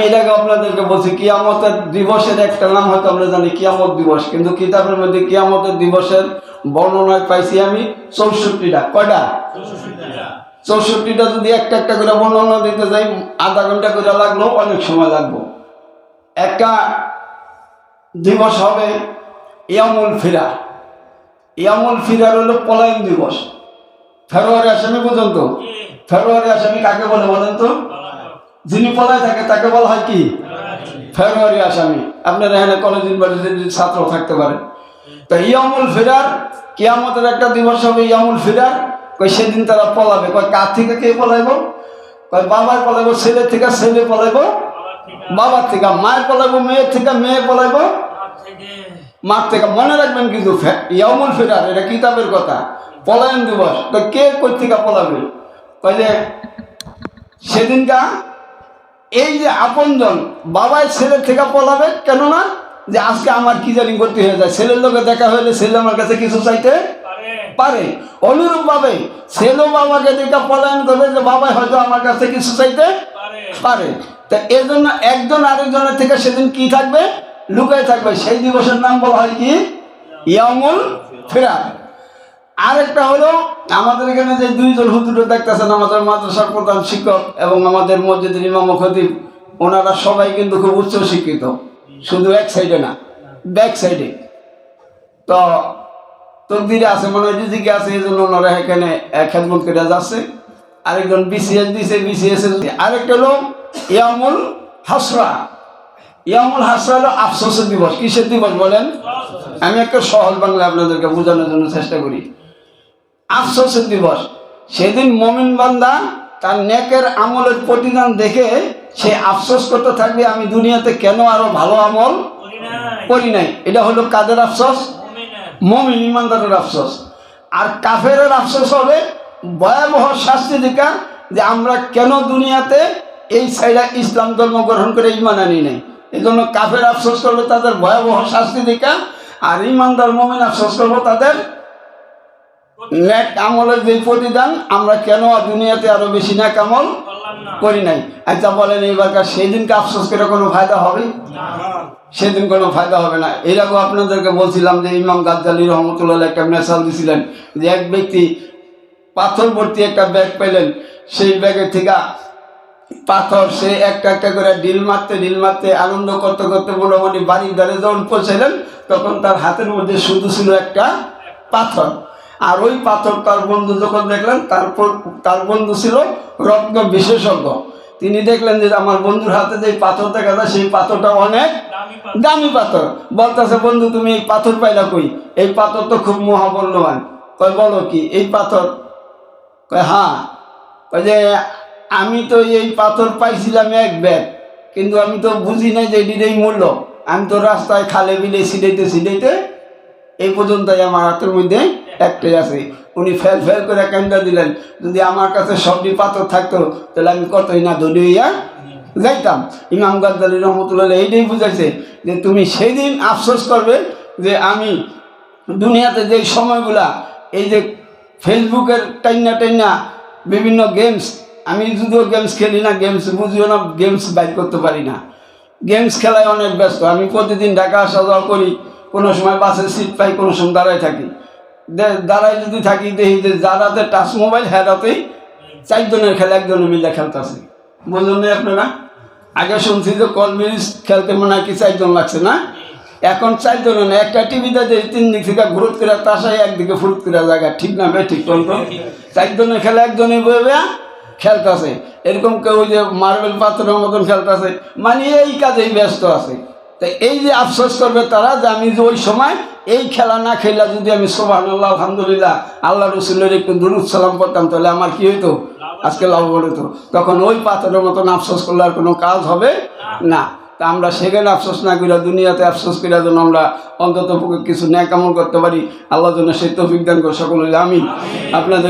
এর আগে আপনাদেরকে বলছি কিয়ামতের দিবসের একটা নাম হয়তো আমরা জানি কিয়ামত দিবস, কিন্তু কিতাবের মধ্যে কিয়ামতের দিবসের বর্ণনায় পাইছি আমি 64টা। কয়টা? 64টা। যদি একটা একটা করে বর্ণনা দিতে যাই আধা ঘন্টা করে লাগলেও অনেক সময় লাগবে। একটা দিবস হবে ইয়ামুল ফিরার। ইয়ামুল ফিরার হলো পলায়ন দিবস। ফেব্রুয়ারি আসামি পর্যন্ত। ফেব্রুয়ারি আসামি কাকে বলে বলেন তো? যিনি পলায় থাকে তাকে বলা হয় কি? ফেব্রুয়ারি আসামি। আপনারা এখানে কলেজ ইউনিভার্সিটির ছাত্র থাকতে পারেন। তো ইয়ামুল ফিরার, কিয়ামতের একটা দিবস হবে ইয়ামুল ফিরার। কই সেদিন তারা পলাবে। কয় কার থেকে কে পলাইব? কয় বাবার পলাইব, ছেলের থেকে ছেলে পলাইব বাবার থেকে, মায়ের পলাইব মেয়ের থেকে, মেয়ে পলাইব মার থেকে। মনে রাখবেন কিন্তু ইয়ামুল ফিরার এটা কিতাবের কথা, পলায়ন দিবস। তো কে কই থেকে পলাবে? কয় যে সেদিনটা এই যে আপনজন বাবাই ছেলের থেকে পলাবে। কেননা যে আজকে আমার কি জানি করতে হয়ে যায়, ছেলের লোকে দেখা হলে ছেলে আমার কাছে কিছু চাইতে পারে। অনুরূপ ভাবে ছেলেও বাবাকে দেখে পলায়ন করবে যে বাবাই হয়তো আমার কাছে কিছু চাইতে পারে। তা এর জন্য একজন আরেকজনের থেকে সেদিন কি থাকবে? লুকায় থাকবে। সেই দিবসের নাম বলা হয় কি? ইয়ামুল ফিরার। আরেকটা হলো আমাদের এখানে যে দুইজন হুজুর দেখতেছেন, আমাদের মাদ্রাসার প্রধান শিক্ষক এবং আমাদের মসজিদের ইমাম ও খতিব, ওনারা সবাই কিন্তু খুব উচ্চ শিক্ষিত, শুধু এক সাইডে না, ব্যাক সাইডে। তো তকদিরে আছে, মনে হয় রিজিকে আছে, এই জন্য ওনারা এখানে খেদমত করে যাচ্ছে। আরেকজন বিসিএস দিছে, বিসিএস। আরেকটা হলো ইয়ামুল হাসরা। ইয়ামুল হাসরা হলো আফসোসের দিবস। কিসের দিবস বলেন? আমি একটা সহজ বাংলা আপনাদেরকে বোঝানোর জন্য চেষ্টা করি। আফসোসের দিবস। সেদিন মুমিন বান্দা তার নেকের আমলের প্রতিদান দেখে সে আফসোস করতে থাকবে, আমি দুনিয়াতে কেন আরো ভালো আমল করি নাই। এটা হলো কাদের আফসোস? মুমিন ইমানদারের আফসোস। আর কাফেরের আফসোস হবে ভয়াবহ শাস্তি দেখা, যে আমরা কেন দুনিয়াতে এই সাইডা ইসলাম ধর্ম গ্রহণ করে ইমান আনি নাই। এই জন্য কাফের আফসোস করবে তাদের ভয়াবহ শাস্তি দেখা, আর ইমানদার মুমিন আফসোস করবো তাদের নেক আমলের যে প্রতিদান, আমরা কেন দুনিয়াতে আরো বেশি নেক আমল করি নাই। আচ্ছা বলেন এইবারকার সেই দিনকে আফসোস করে কোনো ফায়দা হবে? সেদিন কোনো ফায়দা হবে না। এরকম আপনাদেরকে বলছিলাম যে ইমাম গাজ্জালী রহমতুল্লাহ একটা মেসাল দিয়েছিলেন যে এক ব্যক্তি পাথর ভর্তি একটা ব্যাগ পেলেন, সেই ব্যাগের থেকে পাথর সে একটা একটা করে ডিল মারতে আনন্দ করতে করতে মোটামুটি বাড়ির ধারে যখন পৌঁছালেন, তখন তার হাতের মধ্যে শুধু ছিল একটা পাথর। আর ওই পাথর তার বন্ধু যখন দেখলেন, তার বন্ধু ছিল রত্ন বিশেষজ্ঞ। তিনি দেখলেন যে আমার বন্ধুর হাতে যে পাথর দেখা যায় সেই পাথরটা অনেক দামি পাথর। বলতেছে, বন্ধু তুমি এই পাথর পাইলা কই? এই পাথর তো খুব মহামূল্যবান। কয় বলো কি এই পাথর? কয় হ্যাঁ। কয় যে আমি তো এই পাথর পাইছিলাম এক ব্যাগ, কিন্তু আমি তো বুঝি নাই যে এটির এই মূল্য। আমি তো রাস্তায় খালে বিলে ছিটাইতে এই পর্যন্তই আমার হাতের মধ্যে একটাই আছে। উনি ফেল করে কান্দা দিলেন, যদি আমার কাছে সবটি পাথর থাকতো তাহলে আমি কতই না ধরে হইয়া যাইতাম। ইমাম গাজ্জালী রহমতুল্লাহ এইটাই বুঝাইছে যে তুমি সেই দিন আফসোস করবে যে আমি দুনিয়াতে যে সময়গুলা এই যে ফেসবুকের টাইনা বিভিন্ন গেমস, আমি যদিও গেমস খেলি না, গেমস বুঝিও না, গেমস বাইর করতে পারি না, গেমস খেলায় অনেক ব্যস্ত। আমি প্রতিদিন ঢাকা আসা যাওয়া করি, কোনো সময় বাসের সিট পাই, কোনো সময় দাঁড়ায় থাকি। দাঁড়ায় যদি থাকি দেখি যে যারাতে টাচ মোবাইল হেরাতেই 4 জনের খেলা 1 জনে মিলে খেলতেছে। বুঝলেন না আপনারা? আগে শুনছি যে কলমিস খেলতে মনে হয় কি 4 জন লাগছে না, এখন 4 জন না, একটা টিভিতে যে 3 দিক থেকে ঘুরত করে তাসায় একদিকে ফুরুত করে জায়গা, ঠিক না ভাই? ঠিক তো 4 জনের খেলা 1 জনে বয়ে খেলতেছে। এরকম কেউ ওই যে মার্বেল পাথরের মতন খেলতেছে, মানে এই কাজেই ব্যস্ত আছে। তো এই যে আফসোস করবে তারা যে আমি যে ওই সময় এই খেলা না খেলা যদি আমি সুবহানাল্লাহ আলহামদুলিল্লাহ আল্লাহ রসুলের একটু দুরূদ সালাম করতাম, তাহলে আমার কি হইতো? আজকে লাভবান হতো। তখন ওই পাথরের মতন আফসোস করলে আর কোনো কাজ হবে না। তা আমরা সেখানে আফসোস না করিয়া দুনিয়াতে আফসোস করিয়া যেন আমরা অন্তত কিছু ন্যাক আমল করতে পারি, আল্লাহ যেন সেই তৌফিক দান করে সকলে। আমিন। আপনাদের